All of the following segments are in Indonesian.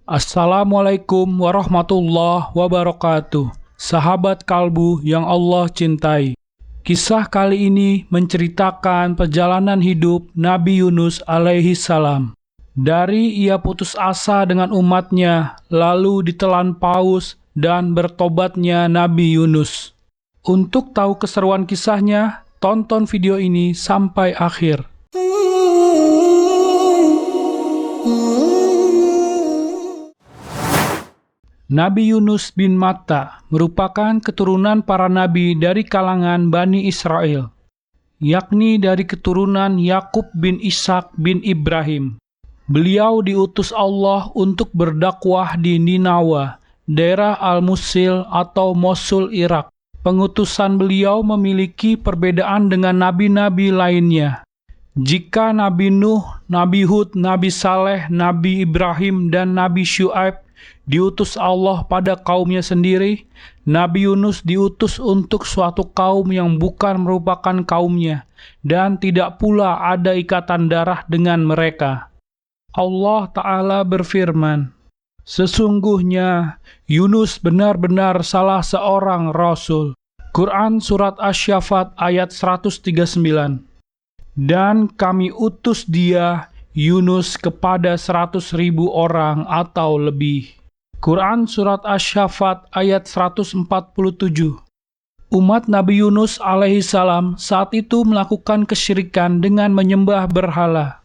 Assalamualaikum warahmatullahi wabarakatuh. Sahabat kalbu yang Allah cintai. Kisah kali ini menceritakan perjalanan hidup Nabi Yunus alaihi salam. Dari ia putus asa dengan umatnya, lalu ditelan paus dan bertobatnya Nabi Yunus. Untuk tahu keseruan kisahnya, tonton video ini sampai akhir. Nabi Yunus bin Matta merupakan keturunan para nabi dari kalangan Bani Israel, yakni dari keturunan Yakub bin Ishak bin Ibrahim. Beliau diutus Allah untuk berdakwah di Ninawa, daerah Al-Musil atau Mosul, Irak. Pengutusan beliau memiliki perbedaan dengan nabi-nabi lainnya. Jika Nabi Nuh, Nabi Hud, Nabi Saleh, Nabi Ibrahim, dan Nabi Syuaib diutus Allah pada kaumnya sendiri, Nabi Yunus diutus untuk suatu kaum yang bukan merupakan kaumnya, dan tidak pula ada ikatan darah dengan mereka. Allah Ta'ala berfirman, "Sesungguhnya Yunus benar-benar salah seorang Rasul." Quran Surat Asy-Syaffat ayat 139. Dan kami utus dia, Yunus, kepada 100.000 orang atau lebih. Quran Surat Asy-Syaffat ayat 147. Umat Nabi Yunus alaihissalam saat itu melakukan kesyirikan dengan menyembah berhala.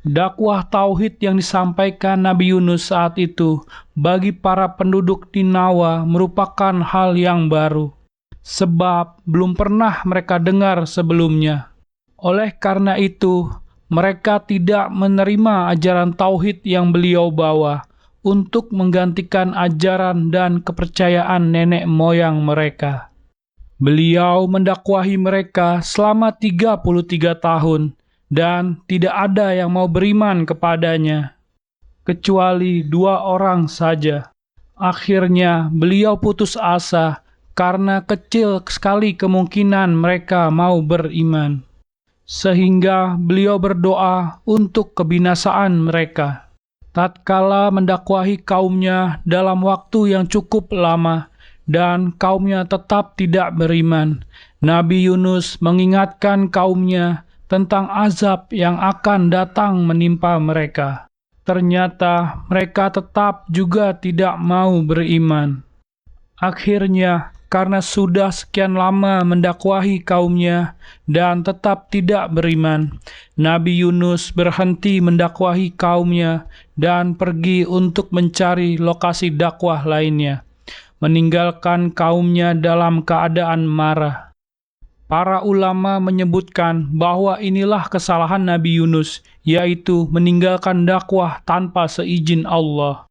Dakwah tauhid yang disampaikan Nabi Yunus saat itu bagi para penduduk Ninawa merupakan hal yang baru, sebab belum pernah mereka dengar sebelumnya. Oleh karena itu, mereka tidak menerima ajaran tauhid yang beliau bawa untuk menggantikan ajaran dan kepercayaan nenek moyang mereka. Beliau mendakwahi mereka selama 33 tahun dan tidak ada yang mau beriman kepadanya, kecuali 2 orang saja. Akhirnya beliau putus asa karena kecil sekali kemungkinan mereka mau beriman. Sehingga beliau berdoa untuk kebinasaan mereka. Tatkala mendakwahi kaumnya dalam waktu yang cukup lama dan kaumnya tetap tidak beriman, Nabi Yunus mengingatkan kaumnya tentang azab yang akan datang menimpa mereka. Ternyata mereka tetap juga tidak mau beriman. Akhirnya, karena sudah sekian lama mendakwahi kaumnya dan tetap tidak beriman, Nabi Yunus berhenti mendakwahi kaumnya dan pergi untuk mencari lokasi dakwah lainnya, meninggalkan kaumnya dalam keadaan marah. Para ulama menyebutkan bahwa inilah kesalahan Nabi Yunus, yaitu meninggalkan dakwah tanpa seizin Allah.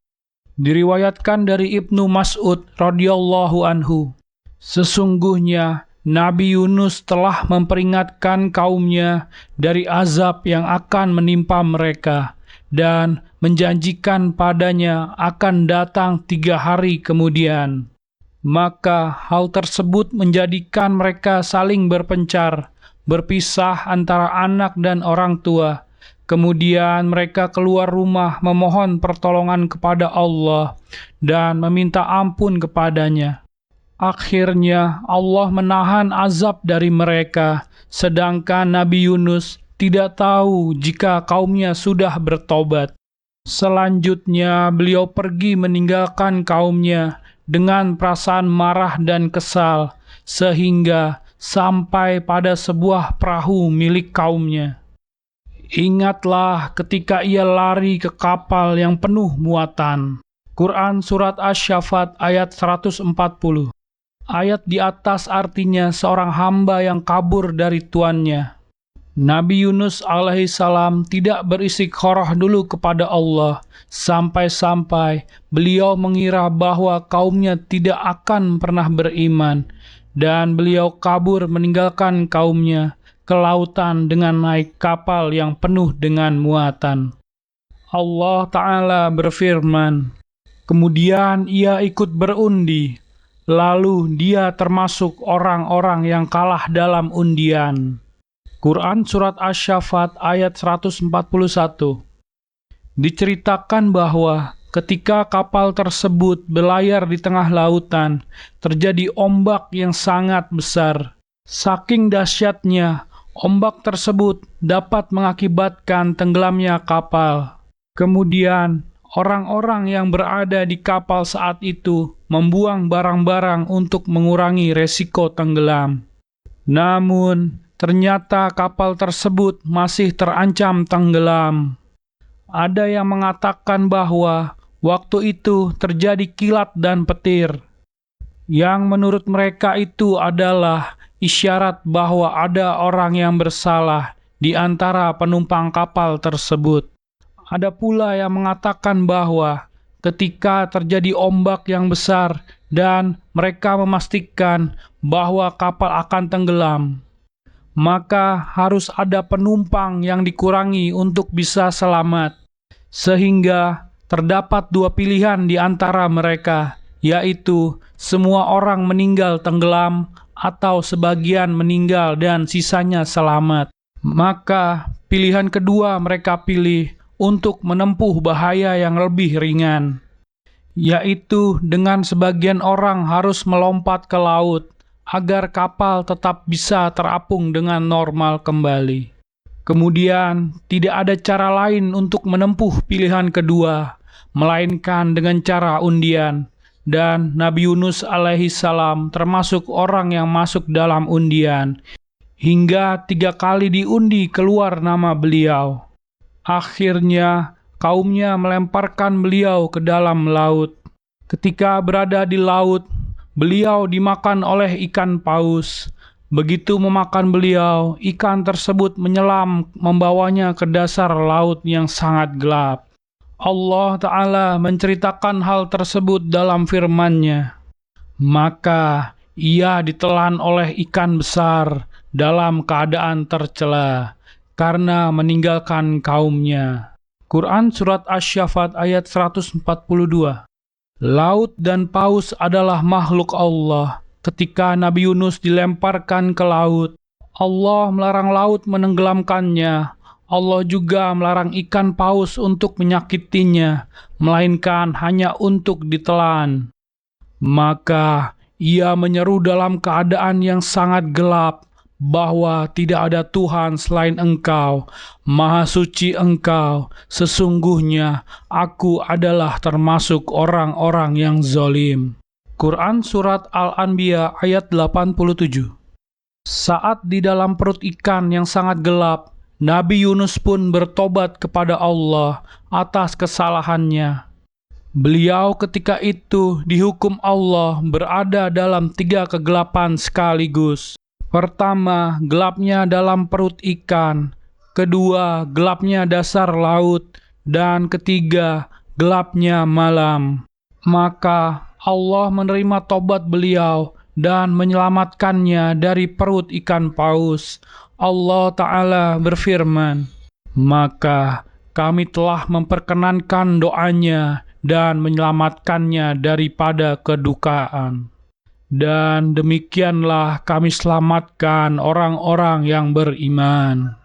Diriwayatkan dari Ibnu Mas'ud radhiyallahu anhu, sesungguhnya Nabi Yunus telah memperingatkan kaumnya dari azab yang akan menimpa mereka dan menjanjikan padanya akan datang 3 hari kemudian. Maka hal tersebut menjadikan mereka saling berpencar, berpisah antara anak dan orang tua. Kemudian mereka keluar rumah memohon pertolongan kepada Allah dan meminta ampun kepadanya. Akhirnya Allah menahan azab dari mereka, sedangkan Nabi Yunus tidak tahu jika kaumnya sudah bertobat. Selanjutnya beliau pergi meninggalkan kaumnya dengan perasaan marah dan kesal, sehingga sampai pada sebuah perahu milik kaumnya. Ingatlah ketika ia lari ke kapal yang penuh muatan. Quran Surat Asy-Syaffat ayat 140. Ayat di atas artinya seorang hamba yang kabur dari tuannya. Nabi Yunus alaihissalam tidak beristikharah dulu kepada Allah, sampai-sampai beliau mengira bahwa kaumnya tidak akan pernah beriman, dan beliau kabur meninggalkan kaumnya ke lautan dengan naik kapal yang penuh dengan muatan. Allah Ta'ala berfirman, kemudian ia ikut berundi, lalu dia termasuk orang-orang yang kalah dalam undian. Quran Surat Asy-Syaffat ayat 141. Diceritakan bahwa ketika kapal tersebut berlayar di tengah lautan, terjadi ombak yang sangat besar. Saking dahsyatnya, ombak tersebut dapat mengakibatkan tenggelamnya kapal. Kemudian, orang-orang yang berada di kapal saat itu membuang barang-barang untuk mengurangi resiko tenggelam. Namun, ternyata kapal tersebut masih terancam tenggelam. Ada yang mengatakan bahwa waktu itu terjadi kilat dan petir, yang menurut mereka itu adalah isyarat bahwa ada orang yang bersalah di antara penumpang kapal tersebut. Ada pula yang mengatakan bahwa ketika terjadi ombak yang besar dan mereka memastikan bahwa kapal akan tenggelam, maka harus ada penumpang yang dikurangi untuk bisa selamat. Sehingga terdapat dua pilihan di antara mereka, yaitu semua orang meninggal tenggelam atau sebagian meninggal dan sisanya selamat. Maka pilihan kedua mereka pilih untuk menempuh bahaya yang lebih ringan, yaitu dengan sebagian orang harus melompat ke laut agar kapal tetap bisa terapung dengan normal kembali. Kemudian, tidak ada cara lain untuk menempuh pilihan kedua, melainkan dengan cara undian. Dan Nabi Yunus alaihi salam termasuk orang yang masuk dalam undian. Hingga 3 kali diundi keluar nama beliau. Akhirnya, kaumnya melemparkan beliau ke dalam laut. Ketika berada di laut, beliau dimakan oleh ikan paus. Begitu memakan beliau, ikan tersebut menyelam membawanya ke dasar laut yang sangat gelap. Allah Ta'ala menceritakan hal tersebut dalam firman-Nya. Maka ia ditelan oleh ikan besar dalam keadaan tercela karena meninggalkan kaumnya. Quran Surat Asy-Syaffat ayat 142. Laut dan paus adalah makhluk Allah. Ketika Nabi Yunus dilemparkan ke laut, Allah melarang laut menenggelamkannya. Allah juga melarang ikan paus untuk menyakitinya, melainkan hanya untuk ditelan. Maka ia menyeru dalam keadaan yang sangat gelap bahwa tidak ada Tuhan selain Engkau, Maha Suci Engkau. Sesungguhnya aku adalah termasuk orang-orang yang zalim. Quran Surat Al-Anbiya ayat 87. Saat di dalam perut ikan yang sangat gelap, Nabi Yunus pun bertobat kepada Allah atas kesalahannya. Beliau ketika itu dihukum Allah berada dalam 3 kegelapan sekaligus. Pertama, gelapnya dalam perut ikan. Kedua, gelapnya dasar laut. Dan ketiga, gelapnya malam. Maka Allah menerima tobat beliau dan menyelamatkannya dari perut ikan paus. Allah Ta'ala berfirman, maka kami telah memperkenankan doanya dan menyelamatkannya daripada kedukaan. Dan demikianlah kami selamatkan orang-orang yang beriman.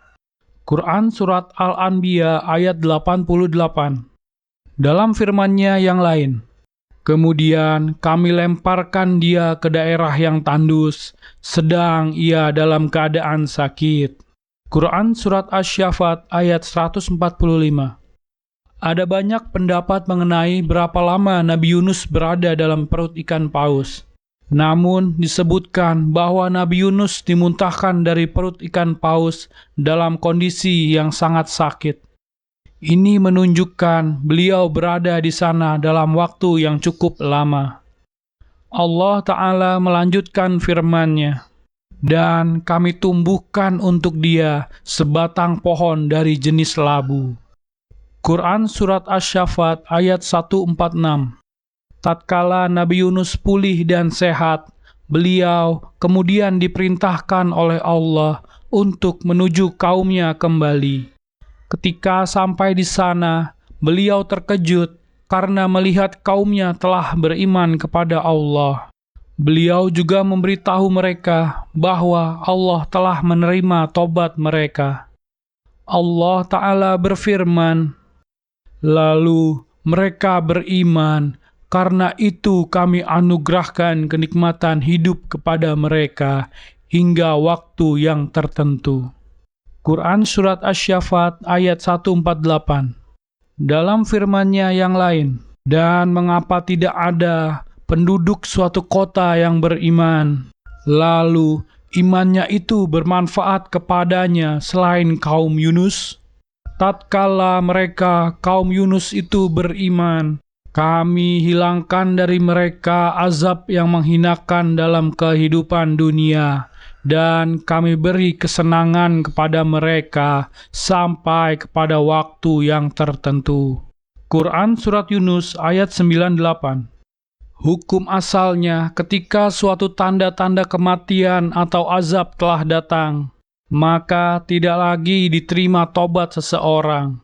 Quran Surat Al-Anbiya ayat 88. Dalam firman-Nya yang lain, kemudian kami lemparkan dia ke daerah yang tandus, sedang ia dalam keadaan sakit. Quran Surat Asy-Syaffat ayat 145. Ada banyak pendapat mengenai berapa lama Nabi Yunus berada dalam perut ikan paus. Namun disebutkan bahwa Nabi Yunus dimuntahkan dari perut ikan paus dalam kondisi yang sangat sakit. Ini menunjukkan beliau berada di sana dalam waktu yang cukup lama. Allah Ta'ala melanjutkan firman-Nya, dan kami tumbuhkan untuk dia sebatang pohon dari jenis labu. Quran Surat Asy-Syaffat ayat 146. Tatkala Nabi Yunus pulih dan sehat, beliau kemudian diperintahkan oleh Allah untuk menuju kaumnya kembali. Ketika sampai di sana, beliau terkejut karena melihat kaumnya telah beriman kepada Allah. Beliau juga memberitahu mereka bahwa Allah telah menerima tobat mereka. Allah Ta'ala berfirman, Lalu mereka beriman, karena itu kami anugerahkan kenikmatan hidup kepada mereka hingga waktu yang tertentu. Quran Surat Asy-Syaffat ayat 148. Dalam firman-Nya yang lain, dan mengapa tidak ada penduduk suatu kota yang beriman, lalu imannya itu bermanfaat kepadanya selain kaum Yunus? Tatkala mereka kaum Yunus itu beriman, kami hilangkan dari mereka azab yang menghinakan dalam kehidupan dunia, dan kami beri kesenangan kepada mereka sampai kepada waktu yang tertentu. Quran Surat Yunus ayat 98. Hukum asalnya ketika suatu tanda-tanda kematian atau azab telah datang, maka tidak lagi diterima tobat seseorang.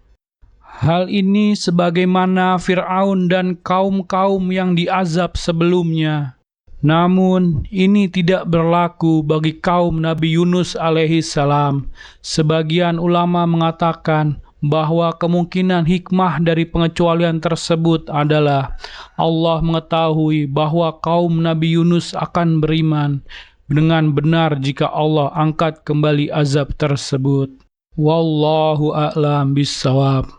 Hal ini sebagaimana Fir'aun dan kaum-kaum yang diazab sebelumnya. Namun, ini tidak berlaku bagi kaum Nabi Yunus alaihi salam. Sebagian ulama mengatakan bahwa kemungkinan hikmah dari pengecualian tersebut adalah Allah mengetahui bahwa kaum Nabi Yunus akan beriman dengan benar jika Allah angkat kembali azab tersebut. Wallahu a'lam bishawab.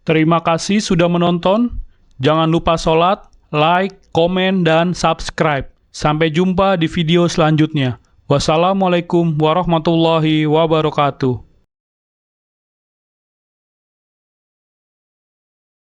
Terima kasih sudah menonton. Jangan lupa sholat, like, komen, dan subscribe. Sampai jumpa di video selanjutnya. Wassalamualaikum warahmatullahi wabarakatuh.